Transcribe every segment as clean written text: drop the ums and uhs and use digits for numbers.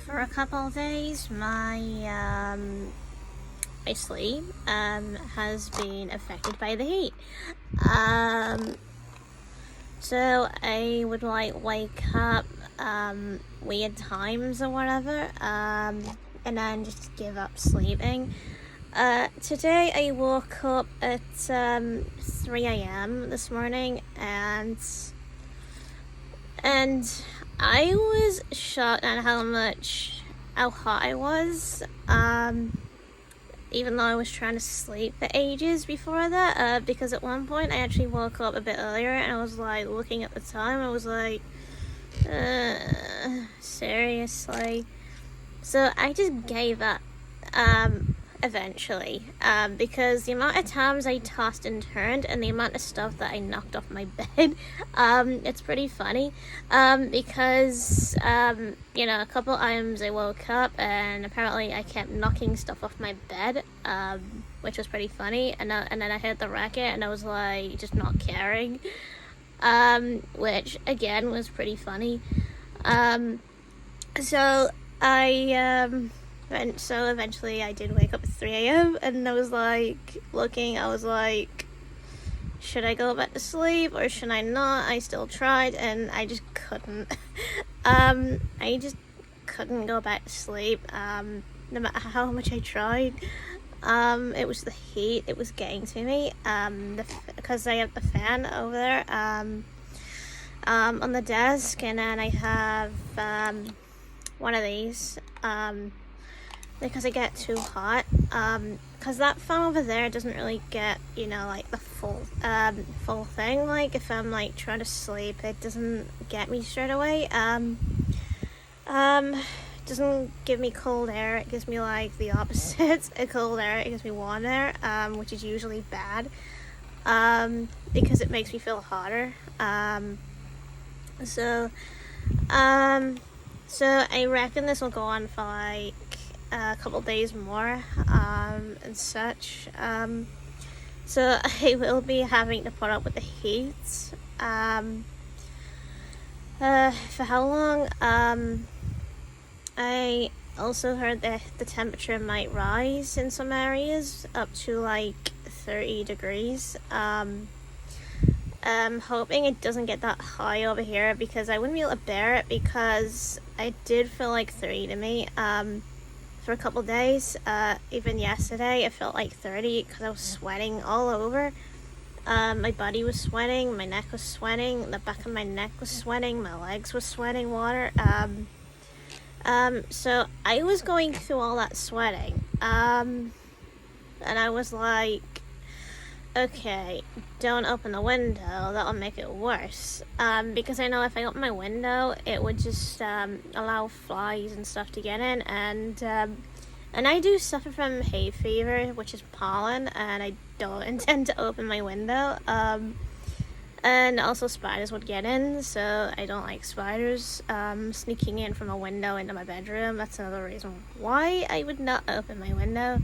For a couple of days, my sleep has been affected by the heat. So I would like wake up weird times or whatever, and then just give up sleeping. Today I woke up at 3 a.m. this morning, and I was shocked at how hot I was. Even though I was trying to sleep for ages before that, because at one point I actually woke up a bit earlier and I was like looking at the time. I was like, seriously. So I just gave up. Eventually, because the amount of times I tossed and turned and the amount of stuff that I knocked off my bed, it's pretty funny, because, a couple times I woke up and apparently I kept knocking stuff off my bed, which was pretty funny, and then I hit the racket and I was like, just not caring, which again was pretty funny, so eventually I did wake up at 3 a.m. and I was like, should I go back to sleep or should I not? I still tried and I just couldn't. I just couldn't go back to sleep, no matter how much I tried. It was the heat, it was getting to me, because I have the fan over there, on the desk, and then I have, one of these, because I get too hot, because that fan over there doesn't really get, like the full thing. Like if I'm like trying to sleep, it doesn't get me straight away. Doesn't give me cold air, it gives me like the opposite. Cold air, it gives me warm air, which is usually bad, because it makes me feel hotter. So I reckon this will go on for like a couple days more, and such. So I will be having to put up with the heat. For how long? I also heard that the temperature might rise in some areas up to like 30 degrees. I'm hoping it doesn't get that high over here because I wouldn't be able to bear it, because I did feel like 30 to me for a couple days. Even yesterday it felt like 30 because I was sweating all over. My body was sweating, my neck was sweating, the back of my neck was sweating, my legs were sweating water. So I was going through all that sweating, and I was like, okay, don't open the window, that'll make it worse, because I know if I open my window it would just allow flies and stuff to get in, and I do suffer from hay fever, which is pollen, and I don't intend to open my window, and also spiders would get in, so I don't like spiders sneaking in from a window into my bedroom. That's another reason why I would not open my window.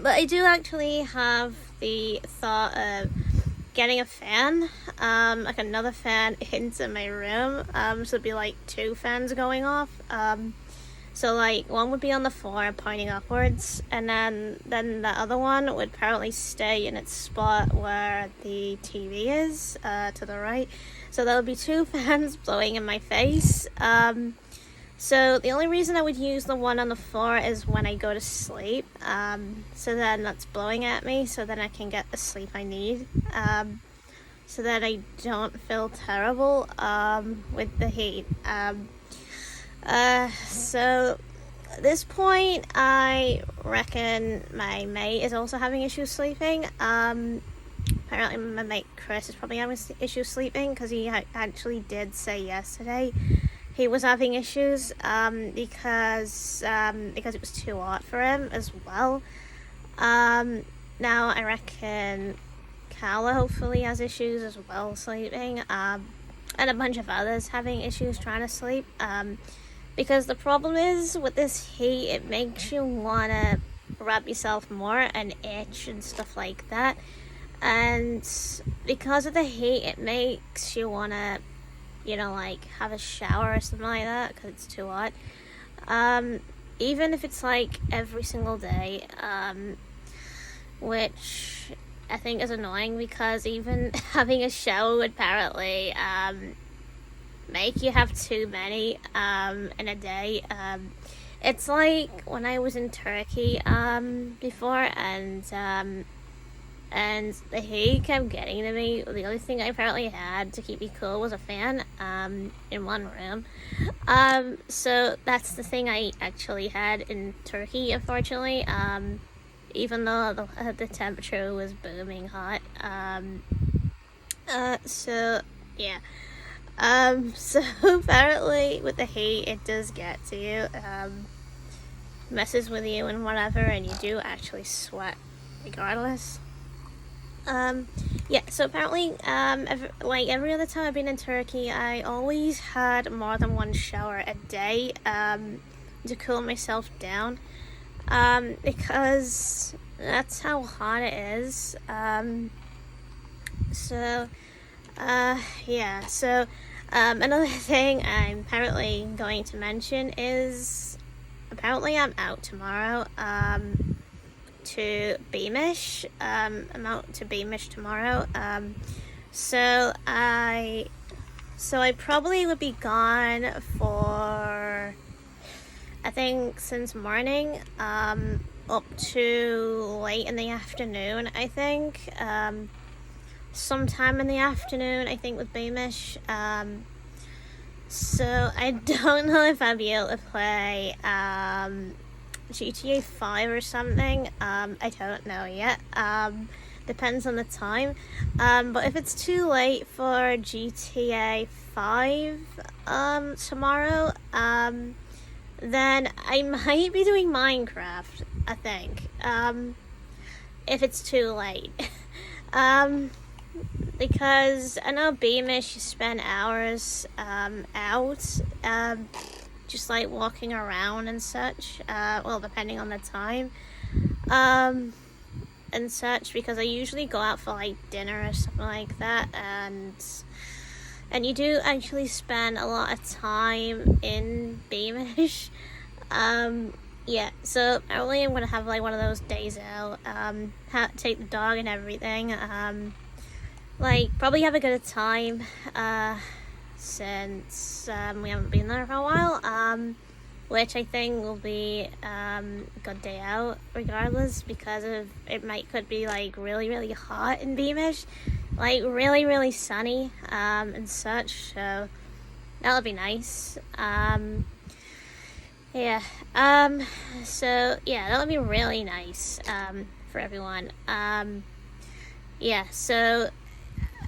But I do actually have the thought of getting a fan, like another fan into my room, so it'd be like 2 fans going off. So like one would be on the floor pointing upwards, and then the other one would apparently stay in its spot where the TV is, to the right. So there would be 2 fans blowing in my face. So the only reason I would use the one on the floor is when I go to sleep. So then that's blowing at me, so then I can get the sleep I need. So that I don't feel terrible with the heat. So at this point, I reckon my mate is also having issues sleeping. Apparently my mate Chris is probably having issues sleeping, because he actually did say yesterday he was having issues, because it was too hot for him as well. Now I reckon Carla hopefully has issues as well sleeping, and a bunch of others having issues trying to sleep, because the problem is with this heat, it makes you want to rub yourself more and itch and stuff like that, and because of the heat it makes you want to like have a shower or something like that because it's too hot. Even if it's like every single day, which I think is annoying because even having a shower would apparently make you have too many in a day. It's like when I was in Turkey before, and the heat kept getting to me. The only thing I apparently had to keep me cool was a fan in one room. So that's the thing I actually had in Turkey, unfortunately. Even though the temperature was booming hot. So yeah. So apparently with the heat, it does get to you. Messes with you and whatever, and you do actually sweat regardless. Yeah, so apparently, every other time I've been in Turkey, I always had more than one shower a day, to cool myself down, because that's how hot it is. Yeah, so, another thing I'm apparently going to mention is, apparently I'm out tomorrow, to beamish. I'm out to beamish tomorrow. So I probably would be gone for, I think, since morning, up to late in the afternoon, I think. Sometime in the afternoon, I think, with beamish. So I don't know if I'll be able to play, GTA 5 or something. I don't know yet. Depends on the time. But if it's too late for GTA 5 tomorrow, then I might be doing Minecraft, I think. If it's too late. Because I know beamish, you spend hours out, just like walking around and such, well, depending on the time, and such, because I usually go out for like dinner or something like that, and you do actually spend a lot of time in beamish. Yeah, so probably I'm gonna have like one of those days out, take the dog and everything, like probably have a good time, since we haven't been there for a while, which I think will be a good day out regardless, because of could be like really, really hot in beamish, like really, really sunny, and such, so that'll be nice. Yeah, so yeah, that'll be really nice for everyone. Yeah, so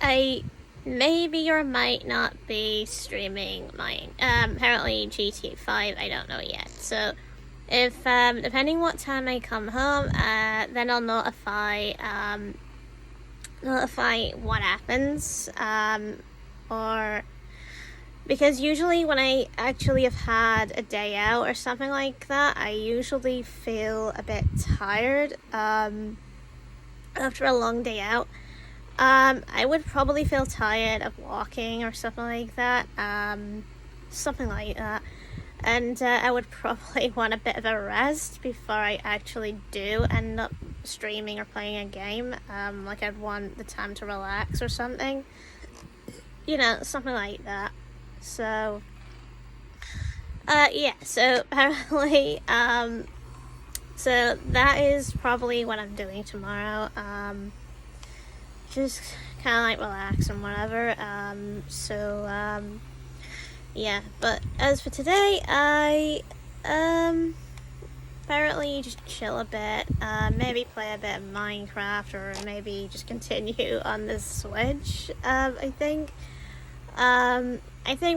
I maybe or might not be streaming mine. Apparently GTA 5, I don't know yet. So if depending what time I come home, then I'll notify what happens, or because usually when I actually have had a day out or something like that, I usually feel a bit tired after a long day out. I would probably feel tired of walking or something like that, and I would probably want a bit of a rest before I actually do end up streaming or playing a game. Like I'd want the time to relax or something, something like that. So yeah, so apparently, so that is probably what I'm doing tomorrow. Just kind of like relax and whatever. Yeah, but as for today, I apparently just chill a bit, maybe play a bit of Minecraft, or maybe just continue on the Switch. I think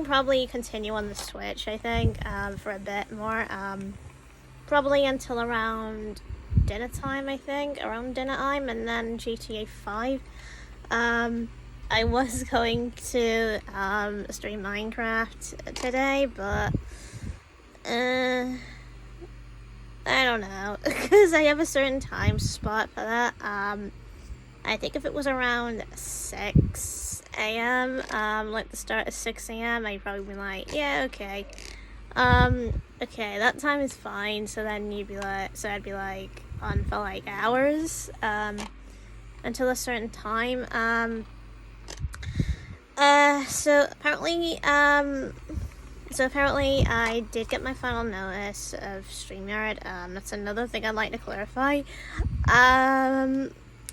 probably continue on the Switch, I think, for a bit more, probably until around dinner time, and then GTA 5. I was going to stream Minecraft today, but I don't know, because I have a certain time spot for that. I think if it was around 6 a.m., like the start at 6 a.m., I'd probably be like, yeah, okay. Okay, that time is fine. So then I'd be like on for like hours, until a certain time. So apparently I did get my final notice of Streamyard. That's another thing I'd like to clarify.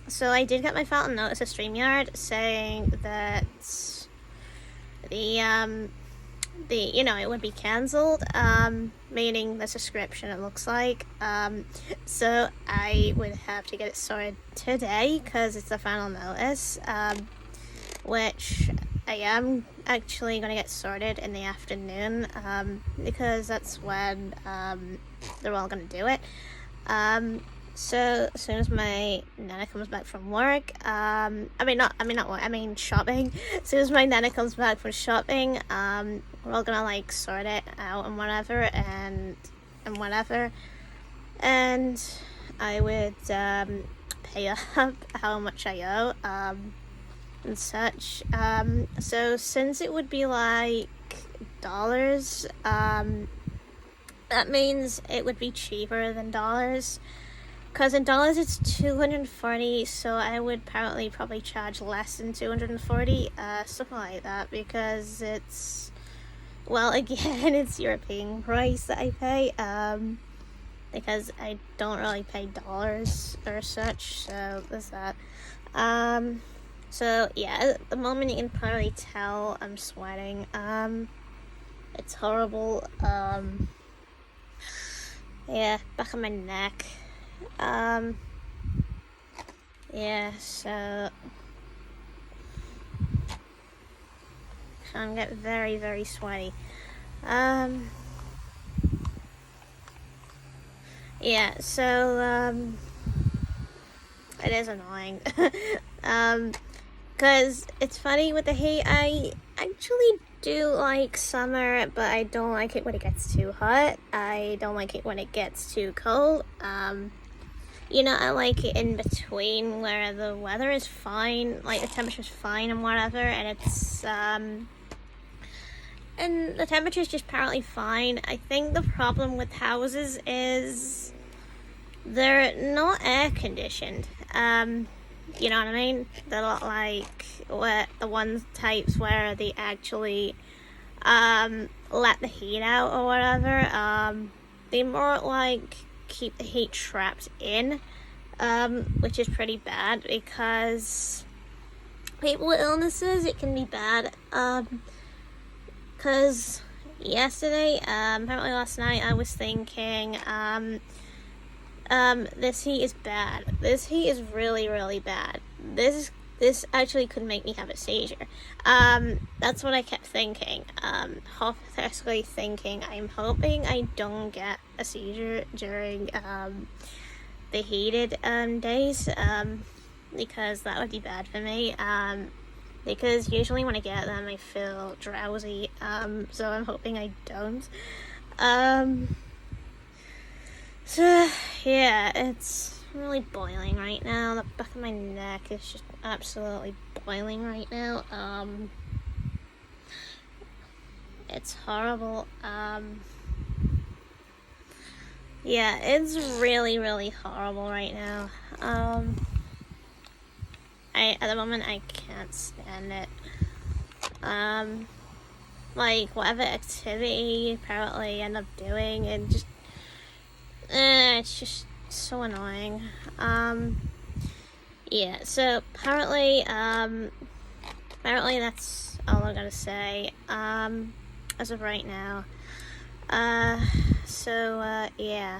So I did get my final notice of Streamyard saying that it would be cancelled, meaning the subscription, it looks like. So I would have to get it sorted today because it's the final notice, which I am actually going to get sorted in the afternoon, because that's when they're all going to do it. So as soon as my nana comes back from work, shopping. As soon as my nana comes back from shopping, we're all gonna like sort it out and whatever, and I would pay up how much I owe, and such. So since it would be like dollars, that means it would be cheaper than dollars. Because in dollars it's 240, so I would probably charge less than 240, something like that, because it's, well, again, it's European price that I pay, because I don't really pay dollars or such, so there's that. So yeah, at the moment you can probably tell I'm sweating. It's horrible. Yeah, back of my neck. Yeah, so I'm getting very, very sweaty. Yeah, so, it is annoying. Cause it's funny with the heat, I actually do like summer, but I don't like it when it gets too hot. I don't like it when it gets too cold. I like it in between where the weather is fine, like the temperature's fine and whatever, and it's, and the temperature's just apparently fine. I think the problem with houses is they're not air conditioned. You know what I mean? They're not like the types where they actually, let the heat out or whatever. They more like keep the heat trapped in, which is pretty bad because people with illnesses, it can be bad. Because yesterday, apparently last night, I was thinking, this heat is bad. This heat is really, really bad. This actually could make me have a seizure. That's what I kept thinking. Hypothetically thinking, I'm hoping I don't get a seizure during the heated days, because that would be bad for me. Because usually when I get them, I feel drowsy. So I'm hoping I don't. So yeah, it's really boiling right now. The back of my neck is just absolutely boiling right now. It's horrible. Yeah, it's really, really horrible right now. At the moment I can't stand it. Like whatever activity apparently I end up doing, and just it's just so annoying. Yeah, so apparently that's all I'm gonna say, as of right now. Yeah.